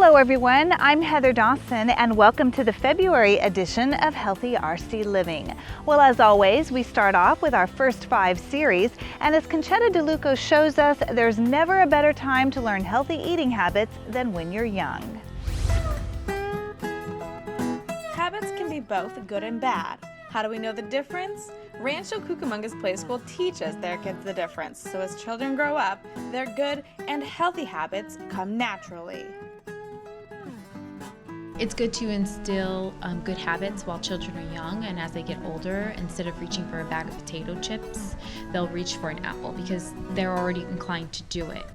Hello everyone, I'm Heather Dawson and welcome to the February edition of Healthy RC Living. Well, as always, we start off with our first 5 series, and as Conchetta DeLuco shows us, there's never a better time to learn healthy eating habits than when you're young. Habits can be both good and bad. How do we know the difference? Rancho Cucamonga's Play School teaches their kids the difference, so as children grow up, their good and healthy habits come naturally. It's good to instill good habits while children are young, and as they get older, instead of reaching for a bag of potato chips, they'll reach for an apple because they're already inclined to do it.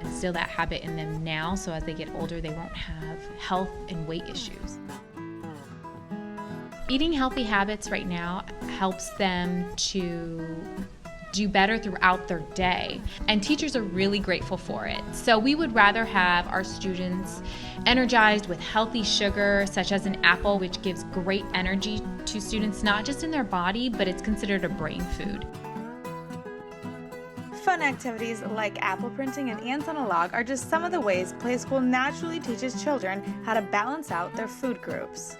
Instill that habit in them now so as they get older, they won't have health and weight issues. Eating healthy habits right now helps them to do better throughout their day, and teachers are really grateful for it. So we would rather have our students energized with healthy sugar, such as an apple, which gives great energy to students, not just in their body, but it's considered a brain food. Fun activities like apple printing and ants on a log are just some of the ways Play School naturally teaches children how to balance out their food groups.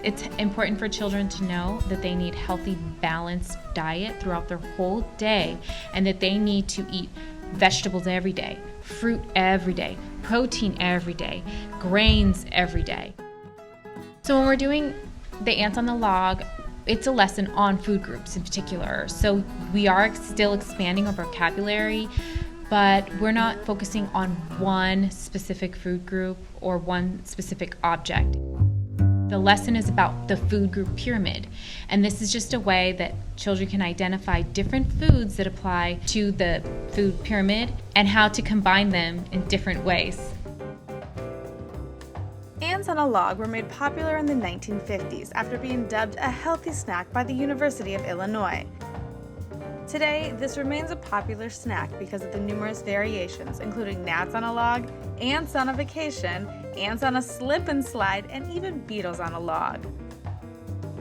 It's important for children to know that they need healthy, balanced diet throughout their whole day, and that they need to eat vegetables every day, fruit every day, protein every day, grains every day. So when we're doing the ants on the log, it's a lesson on food groups in particular. So we are still expanding our vocabulary, but we're not focusing on one specific food group or one specific object. The lesson is about the food group pyramid, and this is just a way that children can identify different foods that apply to the food pyramid and how to combine them in different ways. Ants on a log were made popular in the 1950s after being dubbed a healthy snack by the University of Illinois. Today, this remains a popular snack because of the numerous variations, including gnats on a log, ants on a vacation, ants on a slip and slide, and even beetles on a log.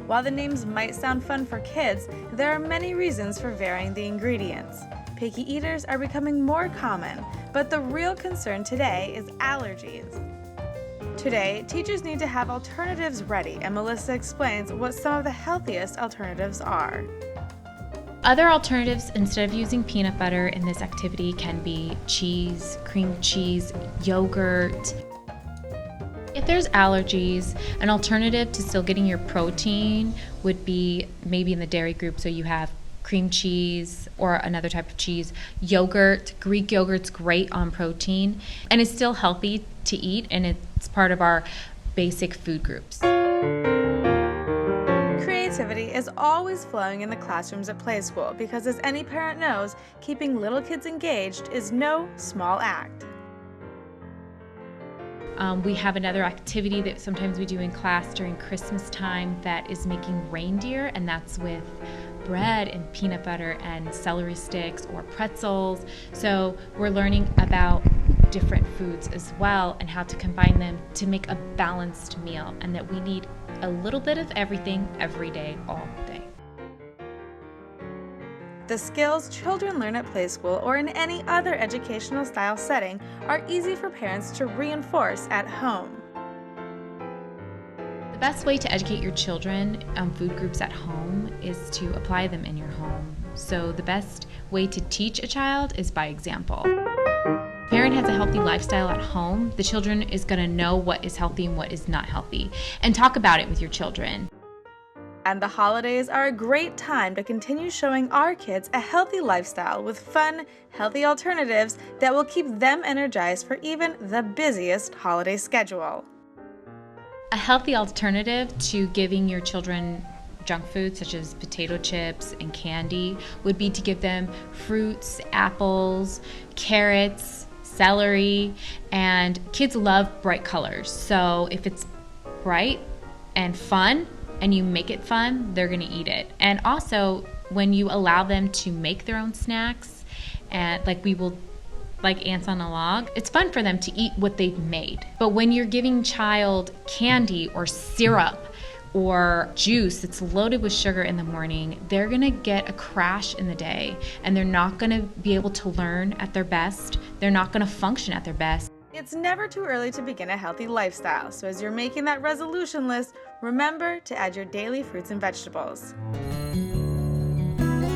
While the names might sound fun for kids, there are many reasons for varying the ingredients. Picky eaters are becoming more common, but the real concern today is allergies. Today, teachers need to have alternatives ready, and Melissa explains what some of the healthiest alternatives are. Other alternatives instead of using peanut butter in this activity can be cheese, cream cheese, yogurt. If there's allergies, an alternative to still getting your protein would be maybe in the dairy group, so you have cream cheese or another type of cheese, yogurt. Greek yogurt's great on protein, and it's still healthy to eat, and it's part of our basic food groups. Creativity is always flowing in the classrooms at Play School because, as any parent knows, keeping little kids engaged is no small act. We have another activity that sometimes we do in class during Christmas time that is making reindeer, and that's with bread and peanut butter and celery sticks or pretzels. So we're learning about different foods as well and how to combine them to make a balanced meal, and that we need a little bit of everything every day, all day. The skills children learn at Play School or in any other educational style setting are easy for parents to reinforce at home. The best way to educate your children on food groups at home is to apply them in your home. So the best way to teach a child is by example. If a parent has a healthy lifestyle at home, the children is going to know what is healthy and what is not healthy, and talk about it with your children. And the holidays are a great time to continue showing our kids a healthy lifestyle with fun, healthy alternatives that will keep them energized for even the busiest holiday schedule. A healthy alternative to giving your children junk food such as potato chips and candy would be to give them fruits, apples, carrots, celery, and kids love bright colors. So if it's bright and fun, and you make it fun, they're gonna eat it. And also, when you allow them to make their own snacks, and like ants on a log, it's fun for them to eat what they've made. But when you're giving child candy or syrup or juice that's loaded with sugar in the morning, they're gonna get a crash in the day, and they're not gonna be able to learn at their best. they're not going to function at their best. It's never too early to begin a healthy lifestyle, so as you're making that resolution list, remember to add your daily fruits and vegetables.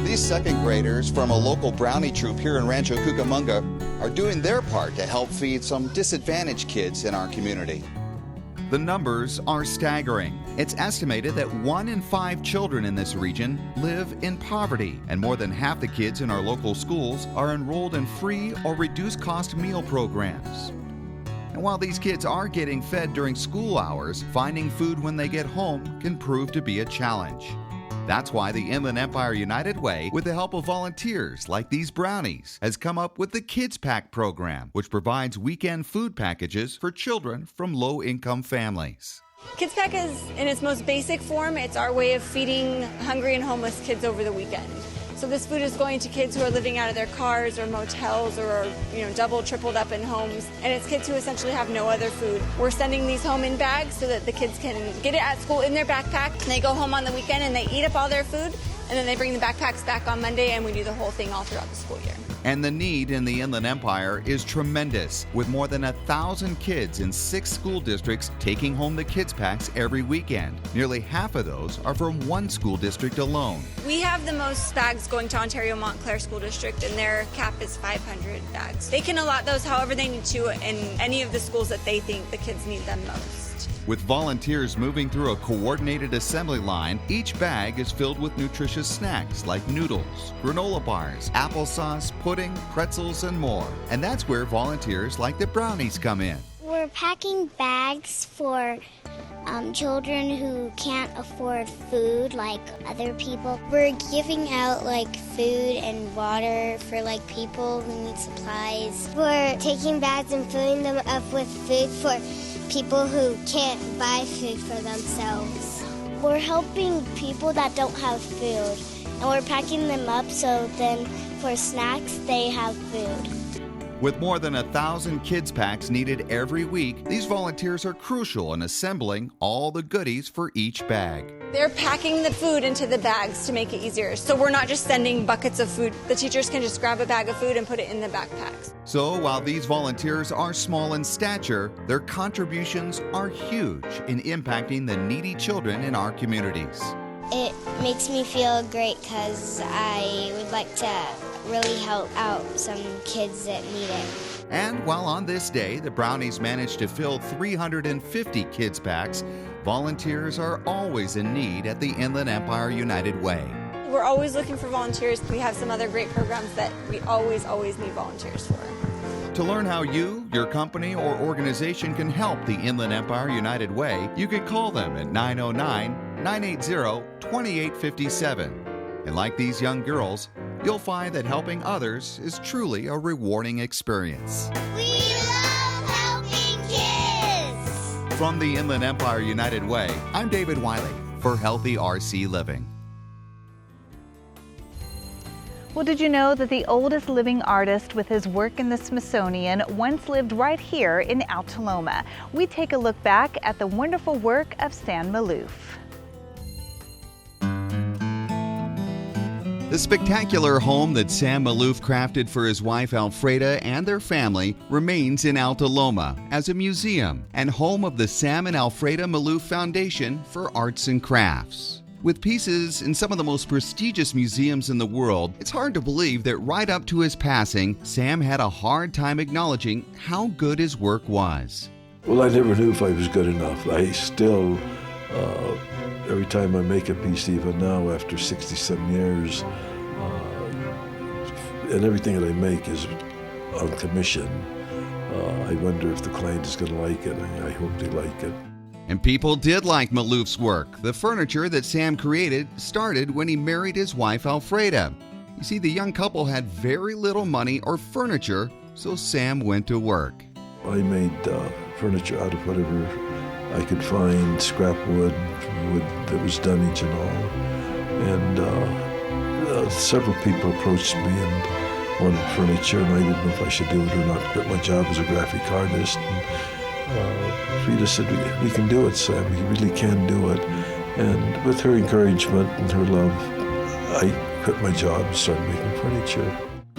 These second graders from a local brownie troop here in Rancho Cucamonga are doing their part to help feed some disadvantaged kids in our community. The numbers are staggering. It's estimated that 1 in 5 children in this region live in poverty, and more than half the kids in our local schools are enrolled in free or reduced cost meal programs. And while these kids are getting fed during school hours, finding food when they get home can prove to be a challenge. That's why the Inland Empire United Way, with the help of volunteers like these brownies, has come up with the Kids Pack program, which provides weekend food packages for children from low-income families. Kids Pack is, in its most basic form, it's our way of feeding hungry and homeless kids over the weekend. So this food is going to kids who are living out of their cars or motels or are, double, tripled up in homes. And it's kids who essentially have no other food. We're sending these home in bags so that the kids can get it at school in their backpack. And they go home on the weekend and they eat up all their food. And then they bring the backpacks back on Monday, and we do the whole thing all throughout the school year. And the need in the Inland Empire is tremendous, with more than 1,000 kids in 6 school districts taking home the Kids Packs every weekend. Nearly half of those are from one school district alone. We have the most bags going to Ontario Montclair School District, and their cap is 500 bags. They can allot those however they need to in any of the schools that they think the kids need them most. With volunteers moving through a coordinated assembly line, each bag is filled with nutritious snacks like noodles, granola bars, applesauce, pudding, pretzels, and more. And that's where volunteers like the brownies come in. We're packing bags for children who can't afford food like other people. We're giving out food and water for people who need supplies. We're taking bags and filling them up with food for people who can't buy food for themselves. We're helping people that don't have food, and we're packing them up so then for snacks they have food. With more than 1,000 Kids Packs needed every week, these volunteers are crucial in assembling all the goodies for each bag. They're packing the food into the bags to make it easier. So we're not just sending buckets of food. The teachers can just grab a bag of food and put it in the backpacks. So while these volunteers are small in stature, their contributions are huge in impacting the needy children in our communities. It makes me feel great because I would like to really help out some kids that need it. And while on this day, the brownies managed to fill 350 Kids Packs, volunteers are always in need at the Inland Empire United Way. We're always looking for volunteers. We have some other great programs that we always need volunteers for. To learn how you, your company, or organization can help the Inland Empire United Way, you can call them at 909-980-2857. And like these young girls, you'll find that helping others is truly a rewarding experience. We love helping kids! From the Inland Empire United Way, I'm David Wiley for Healthy RC Living. Well, did you know that the oldest living artist with his work in the Smithsonian once lived right here in Altaloma? We take a look back at the wonderful work of Sam Maloof. The spectacular home that Sam Maloof crafted for his wife Alfreda and their family remains in Altaloma as a museum and home of the Sam and Alfreda Maloof Foundation for Arts and Crafts. With pieces in some of the most prestigious museums in the world, it's hard to believe that right up to his passing, Sam had a hard time acknowledging how good his work was. Well, I never knew if I was good enough. I still, every time I make a piece, even now after 67 years, and everything that I make is on commission, I wonder if the client is going to like it. I hope they like it. And people did like Maloof's work. The furniture that Sam created started when he married his wife Alfreda. You see, the young couple had very little money or furniture, so Sam went to work. I made furniture out of whatever I could find, scrap wood that was dunnage and all. And several people approached me and wanted furniture, and I didn't know if I should do it or not. Quit my job as a graphic artist. Frida said, we can do it, Sam. We really can do it. And with her encouragement and her love, I quit my job and started making furniture.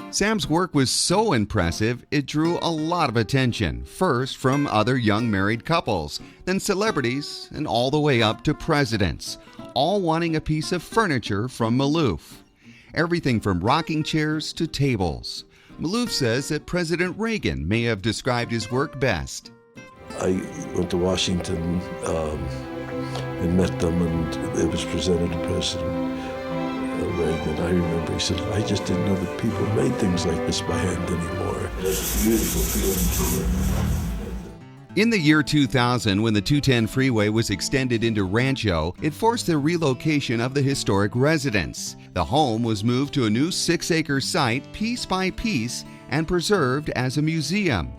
Sam's work was so impressive, it drew a lot of attention, first from other young married couples, then celebrities, and all the way up to presidents, all wanting a piece of furniture from Maloof. Everything from rocking chairs to tables. Maloof says that President Reagan may have described his work best. I went to Washington and met them, and it was presented to President Reagan. I remember he said, "I just didn't know that people made things like this by hand anymore." It's a beautiful feeling. In the year 2000, when the 210 freeway was extended into Rancho, it forced the relocation of the historic residence. The home was moved to a new 6-acre site piece by piece and preserved as a museum.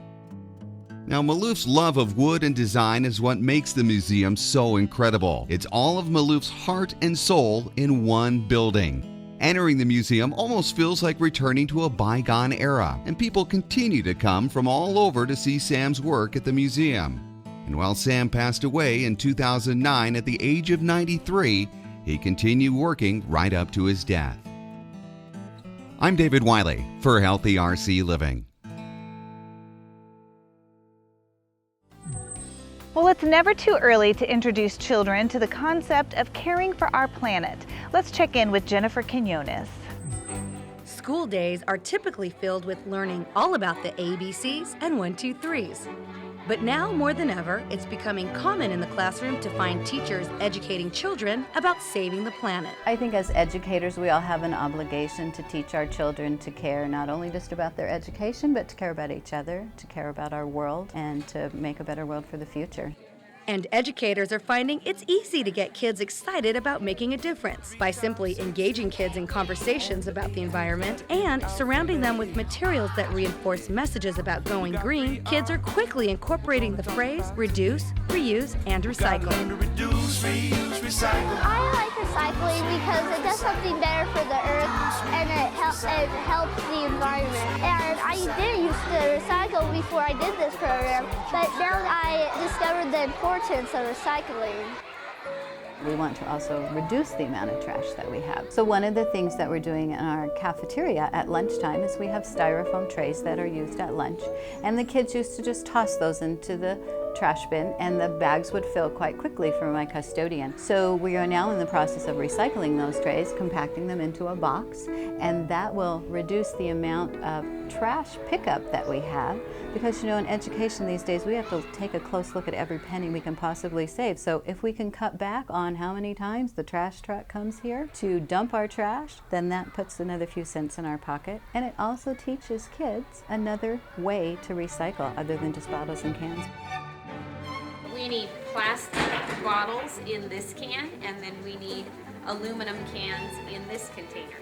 Now, Maloof's love of wood and design is what makes the museum so incredible. It's all of Maloof's heart and soul in one building. Entering the museum almost feels like returning to a bygone era, and people continue to come from all over to see Sam's work at the museum. And while Sam passed away in 2009 at the age of 93, he continued working right up to his death. I'm David Wiley for Healthy RC Living. Well, it's never too early to introduce children to the concept of caring for our planet. Let's check in with Jennifer Quinones. School days are typically filled with learning all about the ABCs and 1, 2, 3s. But now more than ever, it's becoming common in the classroom to find teachers educating children about saving the planet. I think as educators, we all have an obligation to teach our children to care not only just about their education, but to care about each other, to care about our world, and to make a better world for the future. And educators are finding it's easy to get kids excited about making a difference by simply engaging kids in conversations about the environment and surrounding them with materials that reinforce messages about going green. Kids are quickly incorporating the phrase reduce, reuse, and recycle. I like recycling because it does something better for the earth and it helps the environment. And I didn't used to recycle before I did this program, but now I discovered the importance of recycling. We want to also reduce the amount of trash that we have. So one of the things that we're doing in our cafeteria at lunchtime is we have styrofoam trays that are used at lunch, and the kids used to just toss those into the trash bin, and the bags would fill quite quickly for my custodian. So we are now in the process of recycling those trays, compacting them into a box, and that will reduce the amount of trash pickup that we have, because in education these days we have to take a close look at every penny we can possibly save. So if we can cut back on how many times the trash truck comes here to dump our trash, then that puts another few cents in our pocket, and it also teaches kids another way to recycle other than just bottles and cans. We need plastic bottles in this can, and then we need aluminum cans in this container,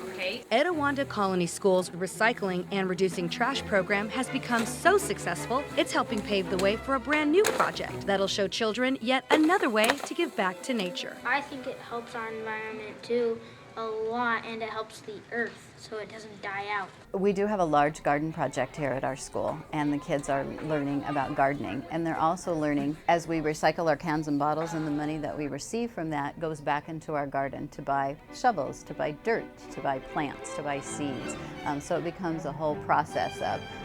okay? Etiwanda Colony School's recycling and reducing trash program has become so successful, it's helping pave the way for a brand new project that'll show children yet another way to give back to nature. I think it helps our environment too a lot, and it helps the earth so it doesn't die out. We do have a large garden project here at our school, and the kids are learning about gardening, and they're also learning as we recycle our cans and bottles, and the money that we receive from that goes back into our garden to buy shovels, to buy dirt, to buy plants, to buy seeds. So it becomes a whole process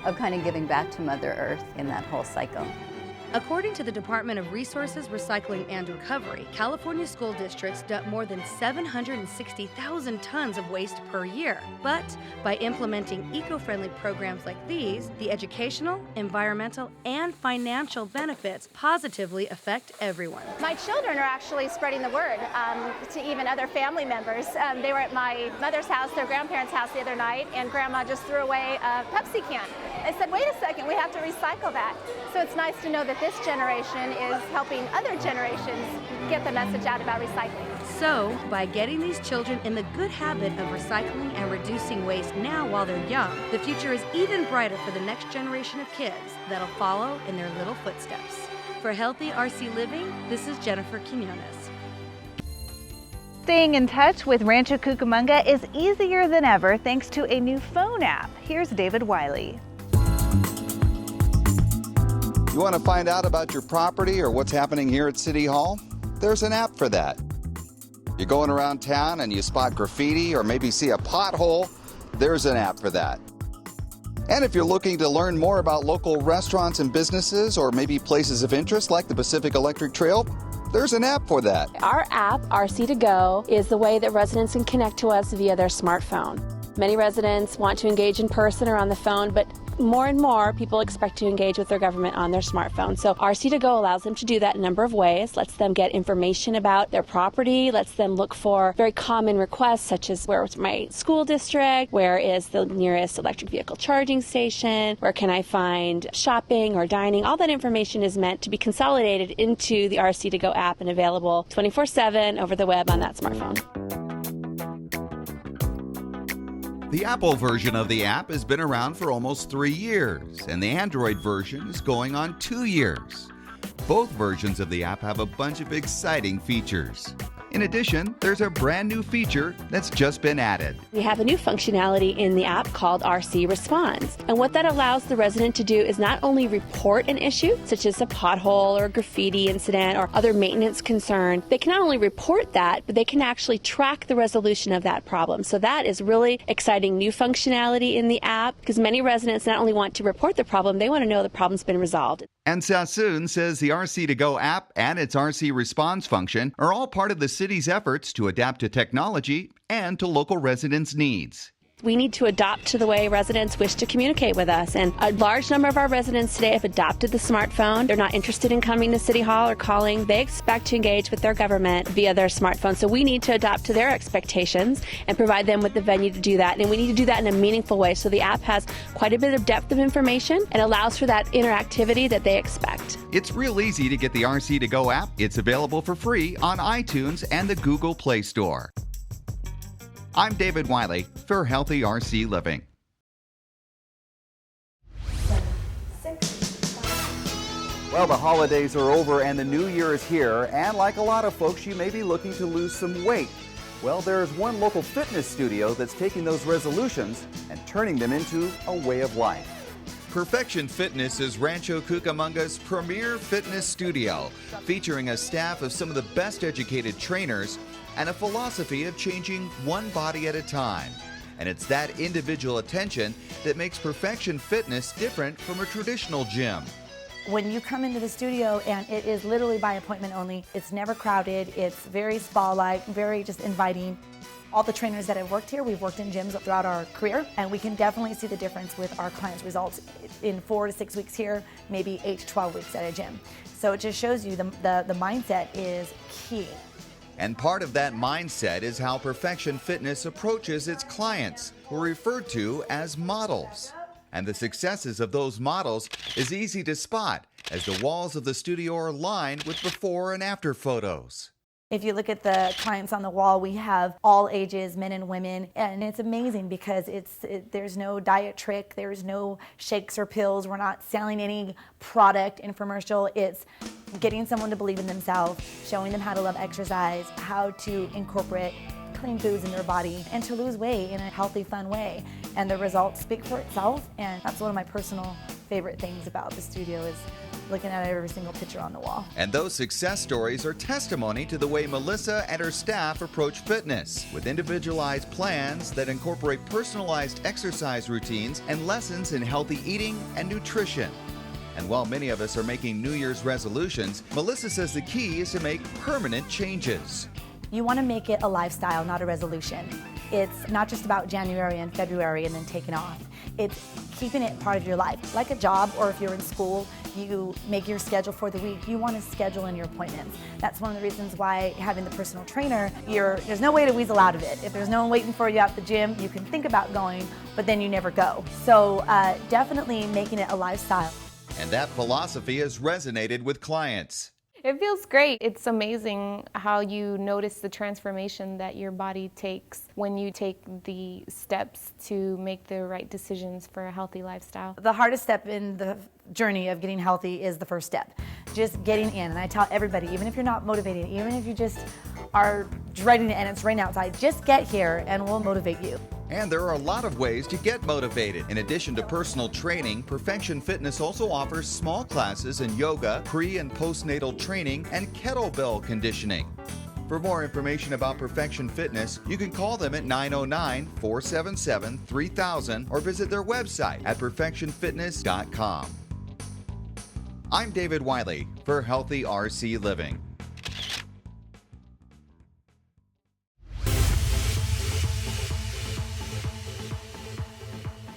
of kind of giving back to Mother Earth in that whole cycle. According to the Department of Resources, Recycling, and Recovery, California school districts dump more than 760,000 tons of waste per year. But by implementing eco-friendly programs like these, the educational, environmental, and financial benefits positively affect everyone. My children are actually spreading the word to even other family members. They were at my mother's house, their grandparents' house the other night, and Grandma just threw away a Pepsi can. They said, wait a second, we have to recycle that. So it's nice to know that this generation is helping other generations get the message out about recycling. So, by getting these children in the good habit of recycling and reducing waste now while they're young, the future is even brighter for the next generation of kids that'll follow in their little footsteps. For Healthy RC Living, this is Jennifer Quinones. Staying in touch with Rancho Cucamonga is easier than ever thanks to a new phone app. Here's David Wiley. You want to find out about your property or what's happening here at City Hall? There's an app for that. You're going around town and you spot graffiti or maybe see a pothole. there's an app for that. And if you're looking to learn more about local restaurants and businesses, or maybe places of interest like the Pacific Electric Trail, there's an app for that. Our app, RC2Go, is the way that residents can connect to us via their smartphone. Many residents want to engage in person or on the phone, but more and more people expect to engage with their government on their smartphone. So RC2Go allows them to do that in a number of ways, lets them get information about their property, lets them look for very common requests such as where's my school district, where is the nearest electric vehicle charging station, where can I find shopping or dining. All that information is meant to be consolidated into the RC2Go app and available 24/7 over the web on that smartphone. The Apple version of the app has been around for almost 3 years, and the Android version is going on 2 years. Both versions of the app have a bunch of exciting features. In addition, there's a brand new feature that's just been added. We have a new functionality in the app called RC Responds. And what that allows the resident to do is not only report an issue, such as a pothole or a graffiti incident or other maintenance concern. They can not only report that, but they can actually track the resolution of that problem. So that is really exciting new functionality in the app, because many residents not only want to report the problem, they want to know the problem's been resolved. And Sassoon says the RC2Go app and its RC Response function are all part of the city's efforts to adapt to technology and to local residents' needs. We need to adopt to the way residents wish to communicate with us. And a large number of our residents today have adopted the smartphone. They're not interested in coming to City Hall or calling. They expect to engage with their government via their smartphone. So we need to adapt to their expectations and provide them with the venue to do that. And we need to do that in a meaningful way. So the app has quite a bit of depth of information and allows for that interactivity that they expect. It's real easy to get the RC2Go app. It's available for free on iTunes and the Google Play Store. I'm David Wiley for Healthy RC Living. Well, the holidays are over and the new year is here, and like a lot of folks, you may be looking to lose some weight. Well, there's one local fitness studio that's taking those resolutions and turning them into a way of life. Perfection Fitness is Rancho Cucamonga's premier fitness studio, featuring a staff of some of the best educated trainers and a philosophy of changing one body at a time. And it's that individual attention that makes Perfection Fitness different from a traditional gym. When you come into the studio, and it is literally by appointment only, it's never crowded, it's very spa-like, very just inviting. All the trainers that have worked here, we've worked in gyms throughout our career, and we can definitely see the difference with our clients' results in 4 to 6 weeks here, maybe 8 to 12 weeks at a gym. So it just shows you the mindset is key. And part of that mindset is how Perfection Fitness approaches its clients, who are referred to as models. And the successes of those models is easy to spot, as the walls of the studio are lined with before and after photos. If you look at the clients on the wall, we have all ages, men and women, and it's amazing because there's no diet trick, there's no shakes or pills, we're not selling any product infomercial. It's getting someone to believe in themselves, showing them how to love exercise, how to incorporate clean foods in their body, and to lose weight in a healthy, fun way. And the results speak for itself, and that's one of my personal favorite things about the studio is looking at every single picture on the wall. And those success stories are testimony to the way Melissa and her staff approach fitness, with individualized plans that incorporate personalized exercise routines and lessons in healthy eating and nutrition. And while many of us are making New Year's resolutions, Melissa says the key is to make permanent changes. You want to make it a lifestyle, not a resolution. It's not just about January and February and then taking off. It's keeping it part of your life. Like a job, or if you're in school, you make your schedule for the week. You want to schedule in your appointments. That's one of the reasons why having the personal trainer, there's no way to weasel out of it. If there's no one waiting for you at the gym, you can think about going, but then you never go. So definitely making it a lifestyle. And that philosophy has resonated with clients. It feels great. It's amazing how you notice the transformation that your body takes when you take the steps to make the right decisions for a healthy lifestyle. The hardest step in the journey of getting healthy is the first step, just getting in. And I tell everybody, even if you're not motivated, even if you just are dreading it and it's raining outside, just get here and we'll motivate you. And there are a lot of ways to get motivated. In addition to personal training, Perfection Fitness also offers small classes in yoga, pre- and postnatal training, and kettlebell conditioning. For more information about Perfection Fitness, you can call them at 909-477-3000 or visit their website at perfectionfitness.com. I'm David Wiley for Healthy RC Living.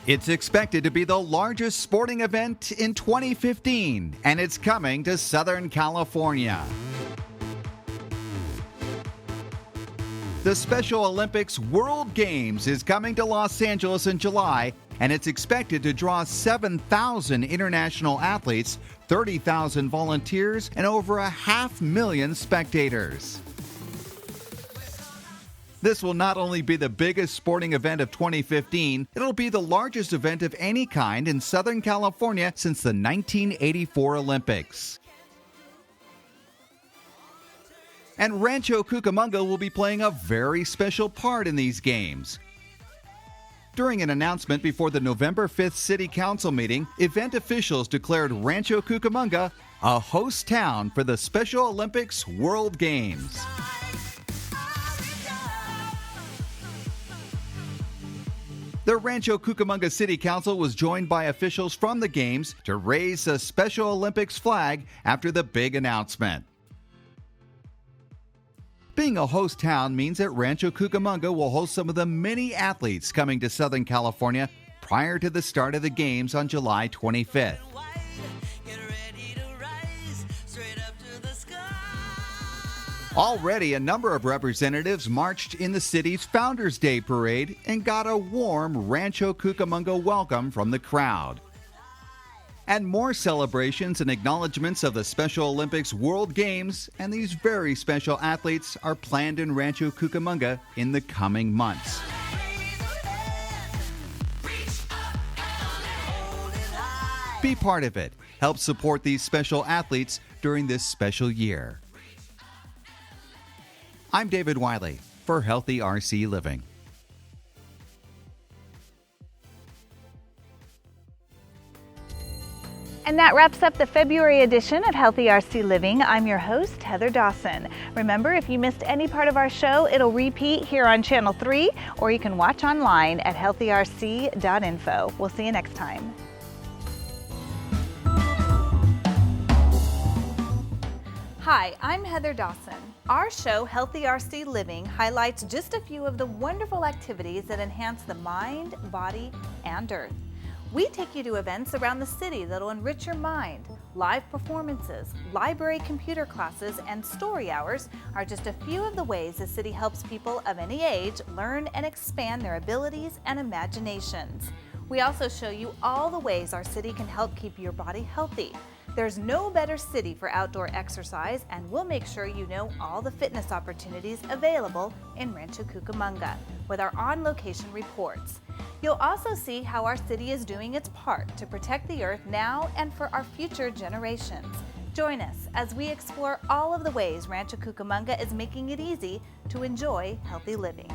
It's expected to be the largest sporting event in 2015, and it's coming to Southern California. The Special Olympics World Games is coming to Los Angeles in July, and it's expected to draw 7,000 international athletes, 30,000 volunteers, and over 500,000 spectators. This will not only be the biggest sporting event of 2015, it'll be the largest event of any kind in Southern California since the 1984 Olympics. And Rancho Cucamonga will be playing a very special part in these games. During an announcement before the November 5th City Council meeting, event officials declared Rancho Cucamonga a host town for the Special Olympics World Games. The Rancho Cucamonga City Council was joined by officials from the Games to raise the Special Olympics flag after the big announcement. Being a host town means that Rancho Cucamonga will host some of the many athletes coming to Southern California prior to the start of the Games on July 25th. Already, a number of representatives marched in the city's Founders Day Parade and got a warm Rancho Cucamonga welcome from the crowd. And more celebrations and acknowledgments of the Special Olympics World Games and these very special athletes are planned in Rancho Cucamonga in the coming months. Be part of it. Help support these special athletes during this special year. I'm David Wiley for Healthy RC Living. And that wraps up the February edition of Healthy RC Living. I'm your host, Heather Dawson. Remember, if you missed any part of our show, it'll repeat here on Channel 3, or you can watch online at healthyrc.info. We'll see you next time. Hi, I'm Heather Dawson. Our show, Healthy RC Living, highlights just a few of the wonderful activities that enhance the mind, body, and earth. We take you to events around the city that'll enrich your mind. Live performances, library computer classes, and story hours are just a few of the ways the city helps people of any age learn and expand their abilities and imaginations. We also show you all the ways our city can help keep your body healthy. There's no better city for outdoor exercise, and we'll make sure you know all the fitness opportunities available in Rancho Cucamonga with our on-location reports. You'll also see how our city is doing its part to protect the earth now and for our future generations. Join us as we explore all of the ways Rancho Cucamonga is making it easy to enjoy healthy living.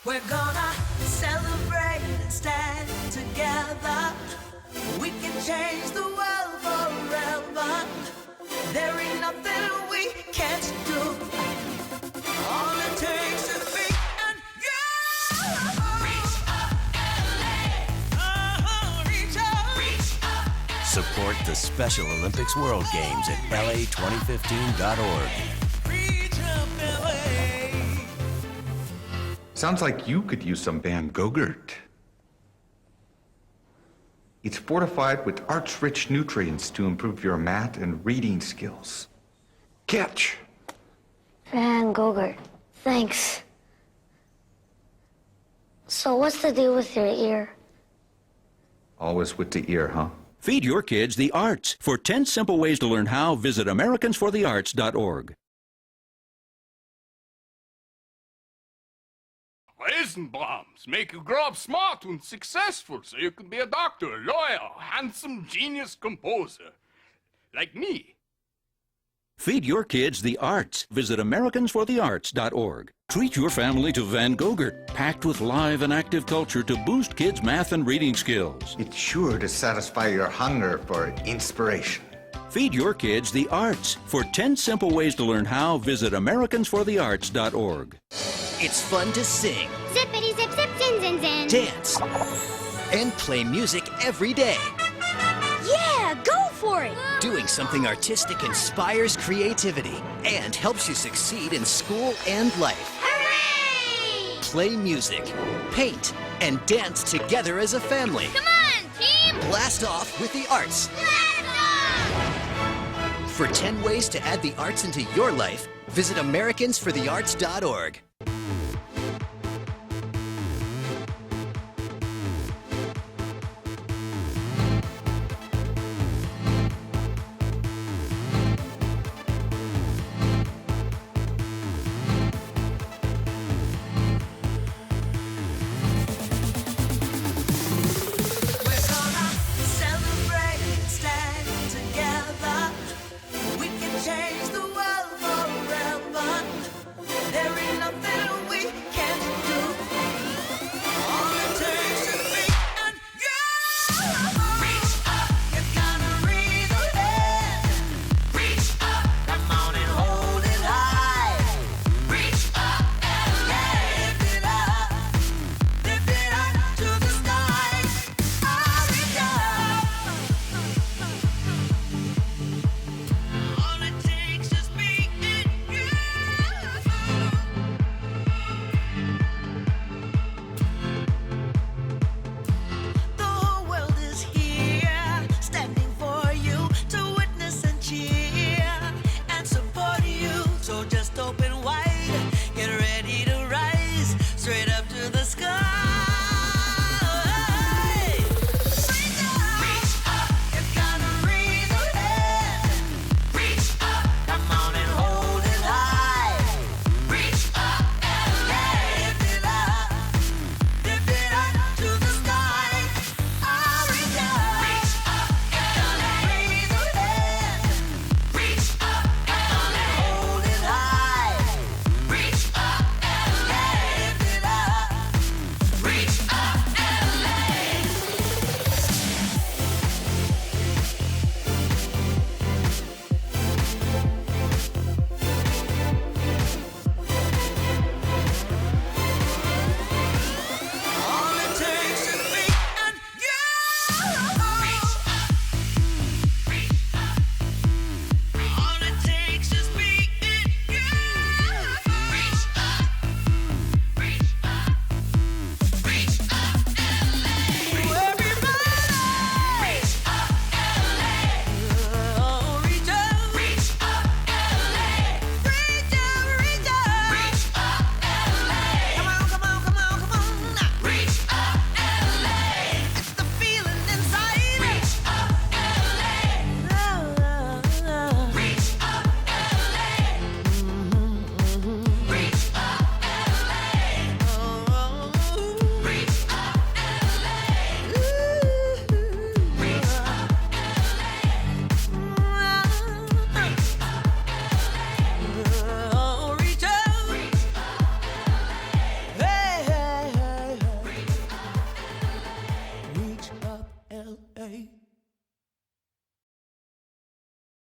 We're gonna celebrate and stand together. We can change the world forever. There ain't nothing we can't do. All it takes is me and you. Support the Special Olympics World Games at LA2015.org. Sounds like you could use some Van Gogurt. It's fortified with arch-rich nutrients to improve your math and reading skills. Catch! Van Gogurt, thanks. So what's the deal with your ear? Always with the ear, huh? Feed your kids the arts. For 10 simple ways to learn how, visit americansforthearts.org. Eisenbahns make you grow up smart and successful so you can be a doctor, lawyer, handsome, genius composer. Like me. Feed your kids the arts. Visit americansforthearts.org. Treat your family to Van Gogurt, packed with live and active culture to boost kids' math and reading skills. It's sure to satisfy your hunger for inspiration. Feed your kids the arts. For 10 simple ways to learn how, visit americansforthearts.org. It's fun to sing, Zippity zip zip zin zin zin. dance, and play music every day. Yeah, go for it. Doing something artistic inspires creativity and helps you succeed in school and life. Hooray! Play music, paint, and dance together as a family. Come on, team. Blast off with the arts. Blast off! For 10 ways to add the arts into your life, visit americansforthearts.org.